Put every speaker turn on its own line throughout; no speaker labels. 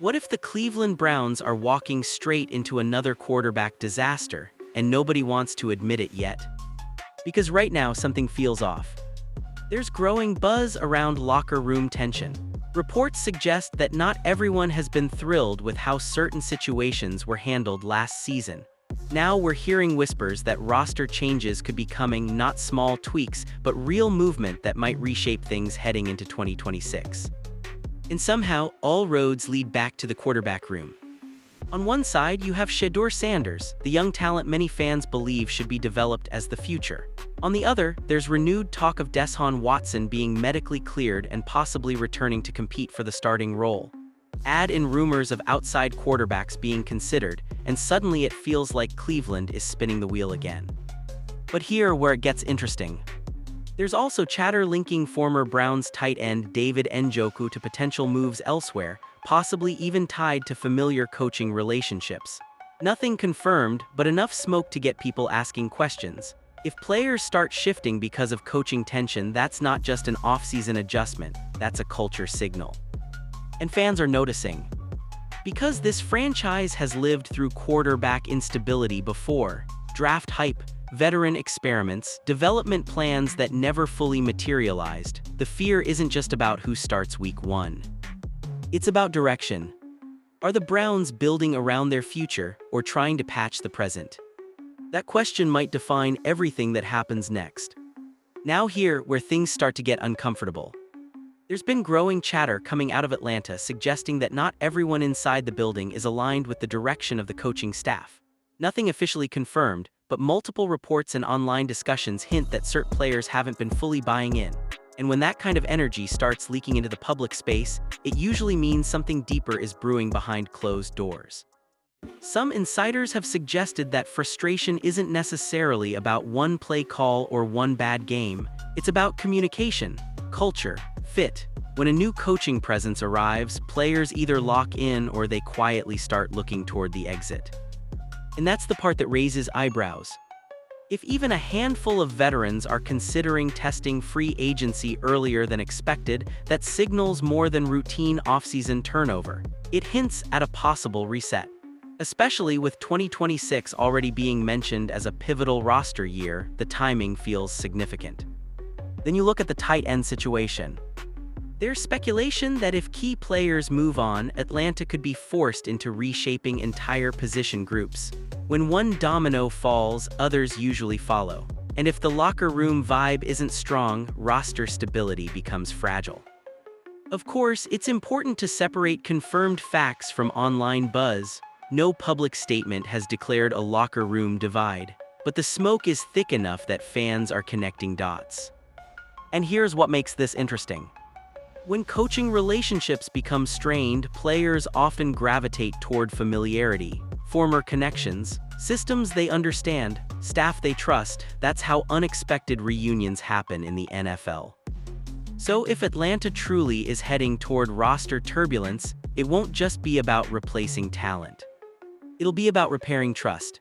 What if the Cleveland Browns are walking straight into another quarterback disaster, and nobody wants to admit it yet? Because right now something feels off. There's growing buzz around locker room tension. Reports suggest that not everyone has been thrilled with how certain situations were handled last season. Now we're hearing whispers that roster changes could be coming, not small tweaks, but real movement that might reshape things heading into 2026. And somehow, all roads lead back to the quarterback room. On one side, you have Shedeur, the young talent many fans believe should be developed as the future. On the other, there's renewed talk of Deshaun Watson being medically cleared and possibly returning to compete for the starting role. Add in rumors of outside quarterbacks being considered, and suddenly it feels like Cleveland is spinning the wheel again. But here where it gets interesting. There's also chatter linking former Browns tight end David Njoku to potential moves elsewhere, possibly even tied to familiar coaching relationships. Nothing confirmed, but enough smoke to get people asking questions. If players start shifting because of coaching tension, that's not just an off-season adjustment, that's a culture signal. And fans are noticing. Because this franchise has lived through quarterback instability before, draft hype, veteran experiments, development plans that never fully materialized, the fear isn't just about who starts week 1. It's about direction. Are the Browns building around their future or trying to patch the present? That question might define everything that happens next. Now here, where things start to get uncomfortable. There's been growing chatter coming out of Atlanta suggesting that not everyone inside the building is aligned with the direction of the coaching staff. Nothing officially confirmed, but multiple reports and online discussions hint that certain players haven't been fully buying in. And when that kind of energy starts leaking into the public space, it usually means something deeper is brewing behind closed doors. Some insiders have suggested that frustration isn't necessarily about one play call or one bad game. It's about communication, culture, fit. When a new coaching presence arrives, players either lock in or they quietly start looking toward the exit. And that's the part that raises eyebrows. If even a handful of veterans are considering testing free agency earlier than expected, that signals more than routine offseason turnover. It hints at a possible reset. Especially with 2026 already being mentioned as a pivotal roster year, the timing feels significant. Then you look at the tight end situation. There's speculation that if key players move on, Atlanta could be forced into reshaping entire position groups. When one domino falls, others usually follow. And if the locker room vibe isn't strong, roster stability becomes fragile. Of course, it's important to separate confirmed facts from online buzz. No public statement has declared a locker room divide, but the smoke is thick enough that fans are connecting dots. And here's what makes this interesting. When coaching relationships become strained, players often gravitate toward familiarity, former connections, systems they understand, staff they trust. That's how unexpected reunions happen in the NFL. So if Atlanta truly is heading toward roster turbulence, it won't just be about replacing talent. It'll be about repairing trust.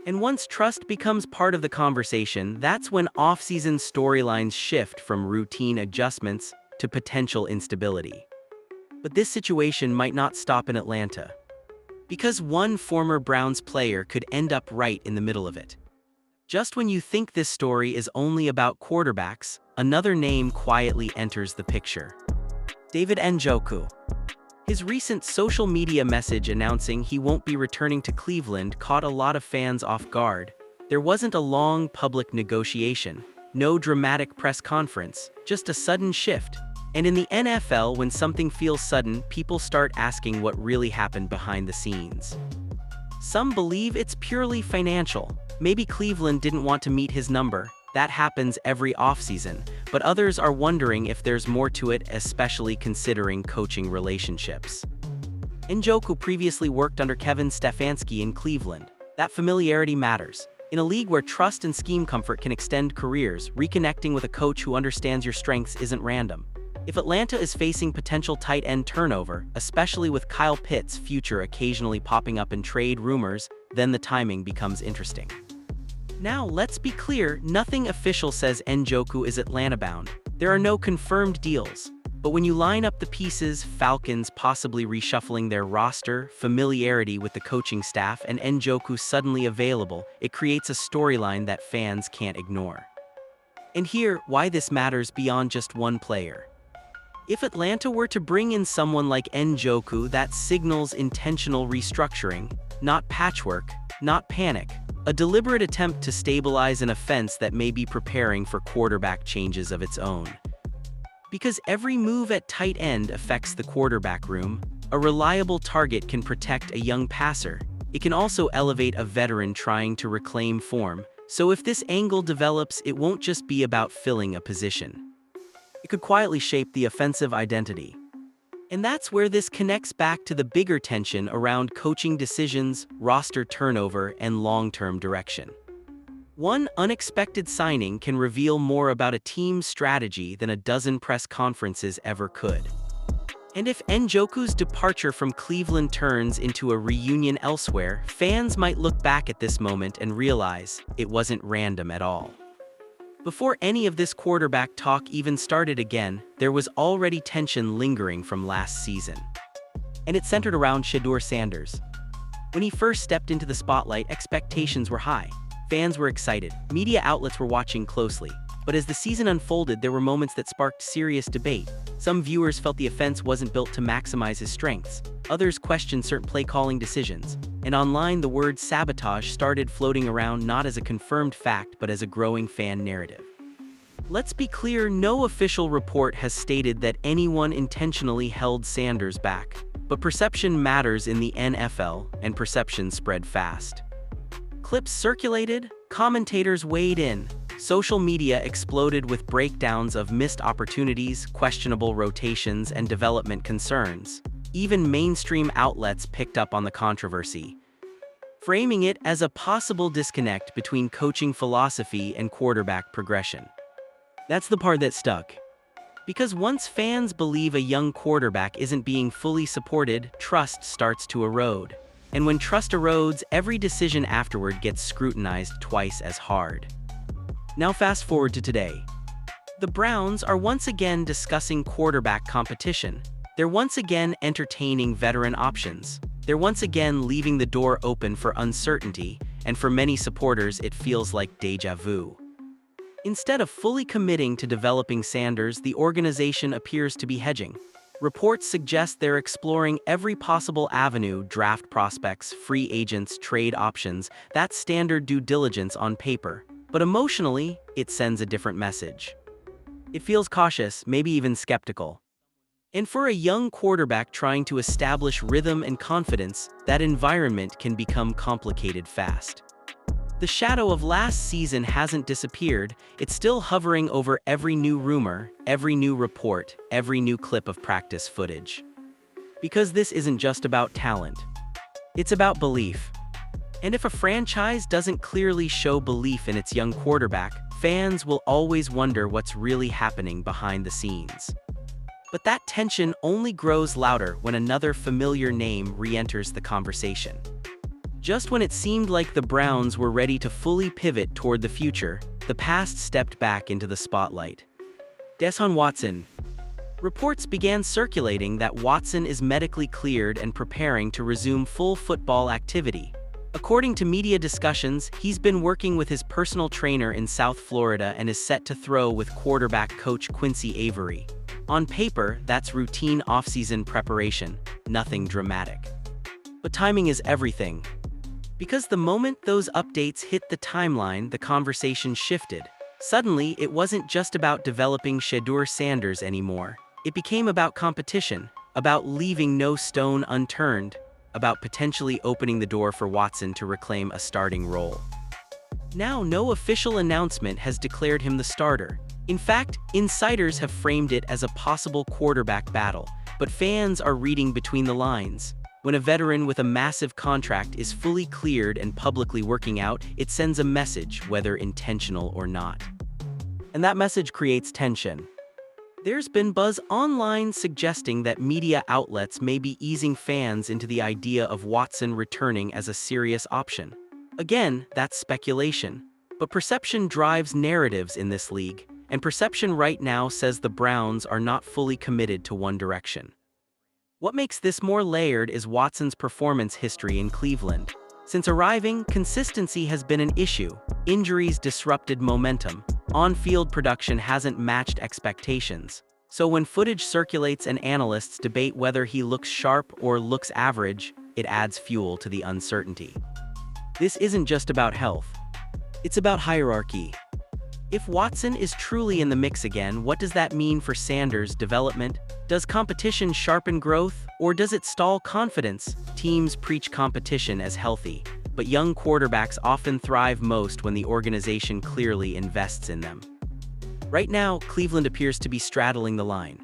And once trust becomes part of the conversation, that's when off-season storylines shift from routine adjustments to potential instability. But this situation might not stop in Atlanta. Because one former Browns player could end up right in the middle of it. Just when you think this story is only about quarterbacks, another name quietly enters the picture. David Njoku. His recent social media message announcing he won't be returning to Cleveland caught a lot of fans off guard. There wasn't a long public negotiation, no dramatic press conference, just a sudden shift. And in the NFL, when something feels sudden, people start asking what really happened behind the scenes. Some believe it's purely financial. Maybe Cleveland didn't want to meet his number. That happens every offseason. But others are wondering if there's more to it, especially considering coaching relationships. Njoku previously worked under Kevin Stefanski in Cleveland. That familiarity matters. In a league where trust and scheme comfort can extend careers, reconnecting with a coach who understands your strengths isn't random. If Atlanta is facing potential tight end turnover, especially with Kyle Pitts' future occasionally popping up in trade rumors, then the timing becomes interesting. Now, let's be clear, nothing official says Njoku is Atlanta-bound. There are no confirmed deals. But when you line up the pieces, Falcons possibly reshuffling their roster, familiarity with the coaching staff, and Njoku suddenly available, it creates a storyline that fans can't ignore. And here, why this matters beyond just one player. If Atlanta were to bring in someone like Njoku, that signals intentional restructuring, not patchwork, not panic, a deliberate attempt to stabilize an offense that may be preparing for quarterback changes of its own. Because every move at tight end affects the quarterback room, a reliable target can protect a young passer. It can also elevate a veteran trying to reclaim form. So if this angle develops, it won't just be about filling a position. It could quietly shape the offensive identity. And that's where this connects back to the bigger tension around coaching decisions, roster turnover, and long-term direction. One unexpected signing can reveal more about a team's strategy than a dozen press conferences ever could. And if Njoku's departure from Cleveland turns into a reunion elsewhere, fans might look back at this moment and realize it wasn't random at all. Before any of this quarterback talk even started again, there was already tension lingering from last season. And it centered around Shedeur Sanders. When he first stepped into the spotlight, expectations were high. Fans were excited, media outlets were watching closely. But as the season unfolded, there were moments that sparked serious debate. Some viewers felt the offense wasn't built to maximize his strengths. Others questioned certain play-calling decisions. And online, the word sabotage started floating around not as a confirmed fact, but as a growing fan narrative. Let's be clear, no official report has stated that anyone intentionally held Sanders back. But perception matters in the NFL, and perception spread fast. Clips circulated, commentators weighed in. Social media exploded with breakdowns of missed opportunities, questionable rotations, and development concerns. Even mainstream outlets picked up on the controversy, framing it as a possible disconnect between coaching philosophy and quarterback progression. That's the part that stuck. Because once fans believe a young quarterback isn't being fully supported, trust starts to erode. And when trust erodes, every decision afterward gets scrutinized twice as hard. Now fast forward to today. The Browns are once again discussing quarterback competition. They're once again entertaining veteran options. They're once again leaving the door open for uncertainty, and for many supporters it feels like déjà vu. Instead of fully committing to developing Sanders, the organization appears to be hedging. Reports suggest they're exploring every possible avenue: draft prospects, free agents, trade options. That's standard due diligence on paper. But emotionally, it sends a different message. It feels cautious, maybe even skeptical. And for a young quarterback trying to establish rhythm and confidence, that environment can become complicated fast. The shadow of last season hasn't disappeared. It's still hovering over every new rumor, every new report, every new clip of practice footage. Because this isn't just about talent. It's about belief. And if a franchise doesn't clearly show belief in its young quarterback, fans will always wonder what's really happening behind the scenes. But that tension only grows louder when another familiar name re-enters the conversation. Just when it seemed like the Browns were ready to fully pivot toward the future, the past stepped back into the spotlight. Deshaun Watson. Reports began circulating that Watson is medically cleared and preparing to resume full football activity. According to media discussions, he's been working with his personal trainer in South Florida and is set to throw with quarterback coach Quincy Avery. On paper, that's routine offseason preparation, nothing dramatic. But timing is everything. Because the moment those updates hit the timeline, the conversation shifted. Suddenly, it wasn't just about developing Shedeur Sanders anymore. It became about competition, about leaving no stone unturned, about potentially opening the door for Watson to reclaim a starting role. Now, no official announcement has declared him the starter. In fact, insiders have framed it as a possible quarterback battle, but fans are reading between the lines. When a veteran with a massive contract is fully cleared and publicly working out, it sends a message, whether intentional or not. And that message creates tension. There's been buzz online suggesting that media outlets may be easing fans into the idea of Watson returning as a serious option. Again, that's speculation. But perception drives narratives in this league. and perception right now says the Browns are not fully committed to one direction. What makes this more layered is Watson's performance history in Cleveland. Since arriving, consistency has been an issue. Injuries disrupted momentum. On-field production hasn't matched expectations. So when footage circulates and analysts debate whether he looks sharp or looks average, it adds fuel to the uncertainty. This isn't just about health. It's about hierarchy. If Watson is truly in the mix again, what does that mean for Sanders' development? Does competition sharpen growth, or does it stall confidence? Teams preach competition as healthy, but young quarterbacks often thrive most when the organization clearly invests in them. Right now, Cleveland appears to be straddling the line.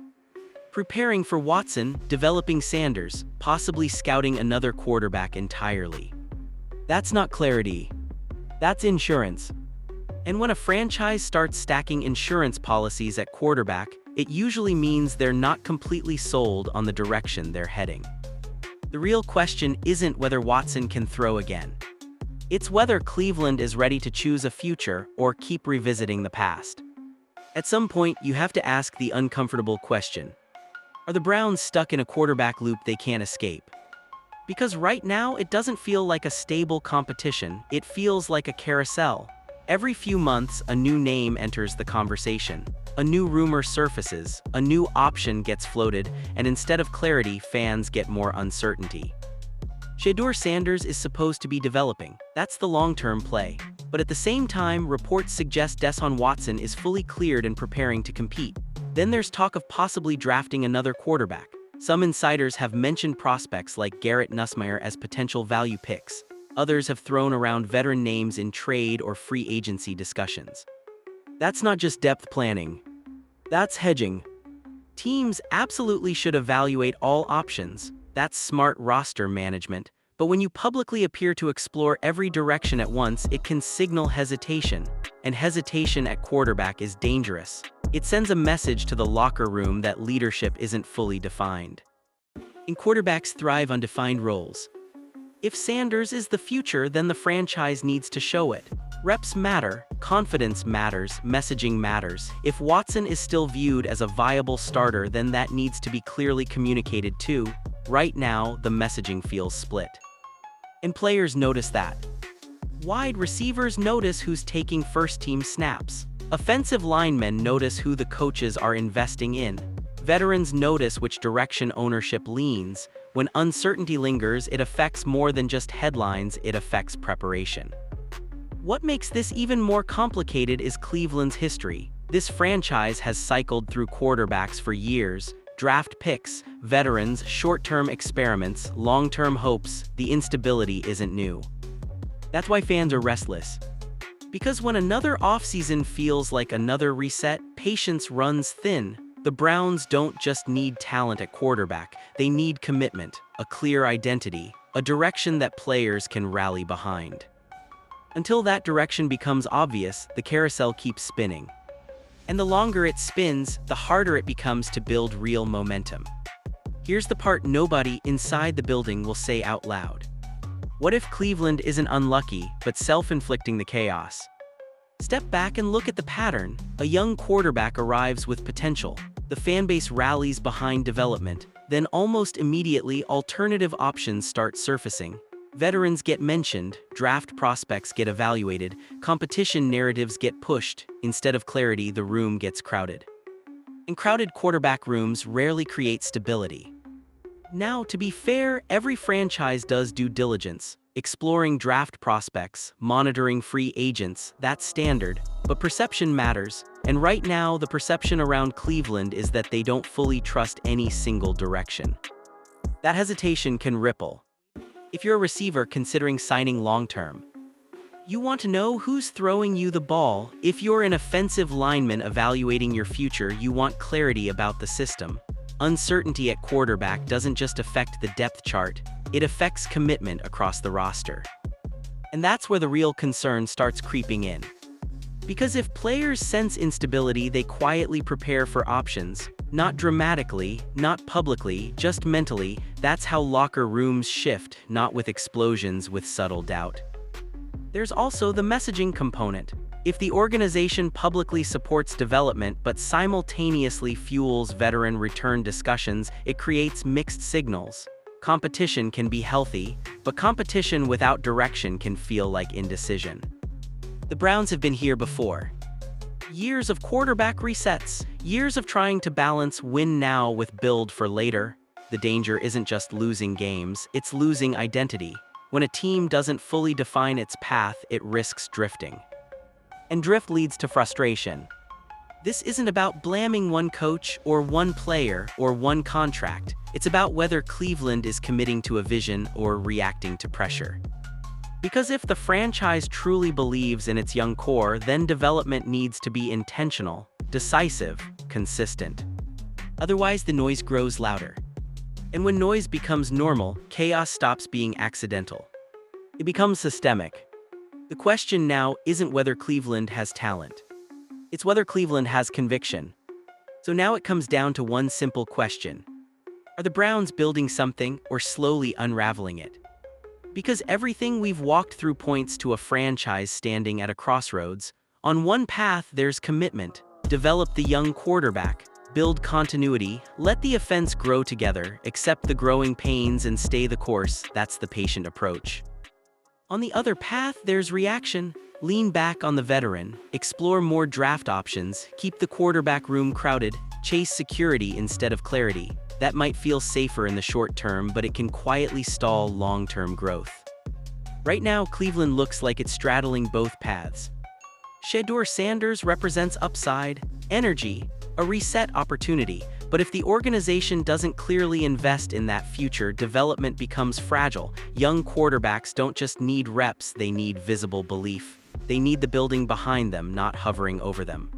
Preparing for Watson, developing Sanders, possibly scouting another quarterback entirely. That's not clarity. That's insurance. And when a franchise starts stacking insurance policies at quarterback, it usually means they're not completely sold on the direction they're heading. The real question isn't whether Watson can throw again. It's whether Cleveland is ready to choose a future or keep revisiting the past. At some point, you have to ask the uncomfortable question. Are the Browns stuck in a quarterback loop they can't escape? Because right now, it doesn't feel like a stable competition, it feels like a carousel. Every few months, a new name enters the conversation. A new rumor surfaces, a new option gets floated, and instead of clarity, fans get more uncertainty. Shedeur Sanders is supposed to be developing. That's the long-term play. But at the same time, reports suggest Deshaun Watson is fully cleared and preparing to compete. Then there's talk of possibly drafting another quarterback. Some insiders have mentioned prospects like Garrett Nussmeier as potential value picks. Others have thrown around veteran names in trade or free agency discussions. That's not just depth planning. That's hedging. Teams absolutely should evaluate all options. That's smart roster management. But when you publicly appear to explore every direction at once, it can signal hesitation. And hesitation at quarterback is dangerous. It sends a message to the locker room that leadership isn't fully defined. And quarterbacks thrive on defined roles. If Sanders is the future, then the franchise needs to show it. Reps matter, confidence matters, messaging matters. If Watson is still viewed as a viable starter, then that needs to be clearly communicated too. Right now, the messaging feels split. And players notice that. Wide receivers notice who's taking first-team snaps. Offensive linemen notice who the coaches are investing in. Veterans notice which direction ownership leans. When uncertainty lingers, it affects more than just headlines, it affects preparation. What makes this even more complicated is Cleveland's history. This franchise has cycled through quarterbacks for years. Draft picks, veterans, short-term experiments, long-term hopes. The instability isn't new. That's why fans are restless. Because when another offseason feels like another reset, patience runs thin. The Browns don't just need talent at quarterback, they need commitment, a clear identity, a direction that players can rally behind. Until that direction becomes obvious, the carousel keeps spinning. And the longer it spins, the harder it becomes to build real momentum. Here's the part nobody inside the building will say out loud. What if Cleveland isn't unlucky, but self-inflicting the chaos? Step back and look at the pattern. A young quarterback arrives with potential. The fanbase rallies behind development. Then almost immediately, alternative options start surfacing. Veterans get mentioned, draft prospects get evaluated, competition narratives get pushed. Instead of clarity, the room gets crowded. And crowded quarterback rooms rarely create stability. Now, to be fair, every franchise does due diligence. Exploring draft prospects, monitoring free agents, that's standard. But perception matters, and right now the perception around Cleveland is that they don't fully trust any single direction. That hesitation can ripple. If you're a receiver considering signing long-term, you want to know who's throwing you the ball. If you're an offensive lineman evaluating your future, you want clarity about the system. Uncertainty at quarterback doesn't just affect the depth chart, it affects commitment across the roster. And that's where the real concern starts creeping in. Because if players sense instability, they quietly prepare for options. Not dramatically, not publicly, just mentally. That's how locker rooms shift, not with explosions, with subtle doubt. There's also the messaging component. If the organization publicly supports development but simultaneously fuels veteran return discussions, it creates mixed signals. Competition can be healthy, but competition without direction can feel like indecision. The Browns have been here before. Years of quarterback resets, years of trying to balance win now with build for later. The danger isn't just losing games, it's losing identity. When a team doesn't fully define its path, it risks drifting. And drift leads to frustration. This isn't about blaming one coach or one player or one contract. It's about whether Cleveland is committing to a vision or reacting to pressure. Because if the franchise truly believes in its young core, then development needs to be intentional, decisive, consistent. Otherwise, the noise grows louder. And when noise becomes normal, chaos stops being accidental. It becomes systemic. The question now isn't whether Cleveland has talent. It's whether Cleveland has conviction. So now it comes down to one simple question. Are the Browns building something or slowly unraveling it? Because everything we've walked through points to a franchise standing at a crossroads. On one path, there's commitment. Develop the young quarterback. Build continuity. Let the offense grow together. Accept the growing pains and stay the course. That's the patient approach. On the other path, there's reaction. Lean back on the veteran, explore more draft options, keep the quarterback room crowded, chase security instead of clarity. That might feel safer in the short term, but it can quietly stall long-term growth. Right now, Cleveland looks like it's straddling both paths. Shedeur Sanders represents upside, energy, a reset opportunity, but if the organization doesn't clearly invest in that future, development becomes fragile. Young quarterbacks don't just need reps, they need visible belief. They need the building behind them, not hovering over them.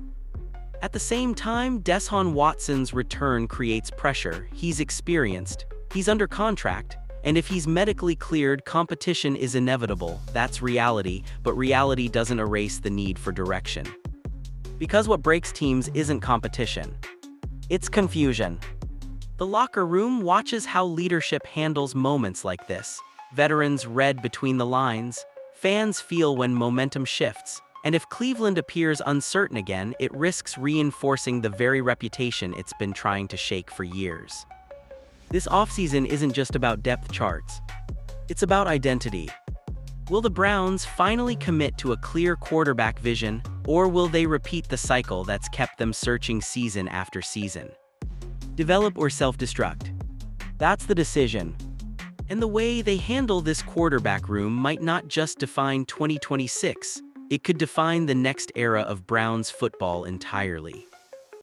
At the same time, Deshaun Watson's return creates pressure. He's experienced, he's under contract, and if he's medically cleared, competition is inevitable. That's reality, but reality doesn't erase the need for direction. Because what breaks teams isn't competition. It's confusion. The locker room watches how leadership handles moments like this. Veterans read between the lines. Fans feel when momentum shifts. And if Cleveland appears uncertain again, it risks reinforcing the very reputation it's been trying to shake for years. This offseason isn't just about depth charts. It's about identity. Will the Browns finally commit to a clear quarterback vision, or will they repeat the cycle that's kept them searching season after season? Develop or self-destruct? That's the decision. And the way they handle this quarterback room might not just define 2026, it could define the next era of Browns football entirely.